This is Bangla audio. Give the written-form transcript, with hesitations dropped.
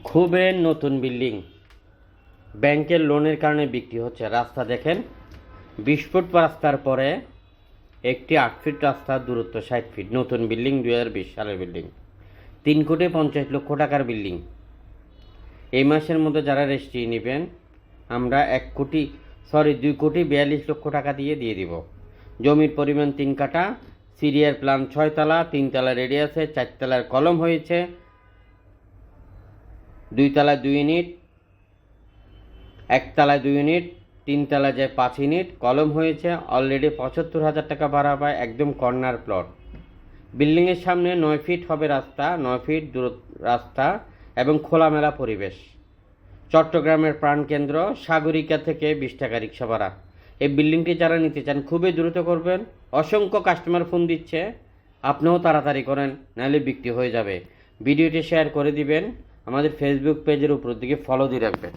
খুবই নতুন বিল্ডিং, ব্যাংকের লোনের কারণে বিক্রি হচ্ছে। রাস্তা দেখেন, 20 ফুট রাস্তার পরে একটি 8 ফিট রাস্তার দূরত্ব, 60 ফিট। নতুন বিল্ডিং, 2020 সালের বিল্ডিং, 3,50,00,000 টাকার বিল্ডিং। এই মাসের মধ্যে যারা রেজিস্ট্রি নেবেন, আমরা 2,42,00,000 টাকা দিয়ে দিব। জমির পরিমাণ 3 কাঠা, সিরিয়ার প্ল্যান 6 তলা, 3 তলা রেডিয়াসে, 4 তলার কলম হয়েছে, 2 তলায় 2 ইউনিট, 1 তলায় 2 ইউনিট, 3 তলায় যে 5 ইউনিট কলম হয়েছে। অলরেডি 75,000 টাকা ভাড়া পায়, একদম কর্নার প্লট। বিল্ডিংয়ের সামনে 9 ফিট হবে রাস্তা, 9 ফিট দূর রাস্তা এবং খোলামেলা পরিবেশ। চট্টগ্রামের প্রাণকেন্দ্র, সাগরিকা থেকে 20 টাকা রিক্সা ভাড়া। এই বিল্ডিংটি যারা নিতে চান খুবই দ্রুত করবেন। অসংখ্য কাস্টমার ফোন দিচ্ছে, আপনিও তাড়াতাড়ি করেন, নাহলে বিক্রি হয়ে যাবে। ভিডিওটি শেয়ার করে দিবেন, আমাদের ফেসবুক পেজের উপর দিকে ফলো দিয়ে রাখবেন।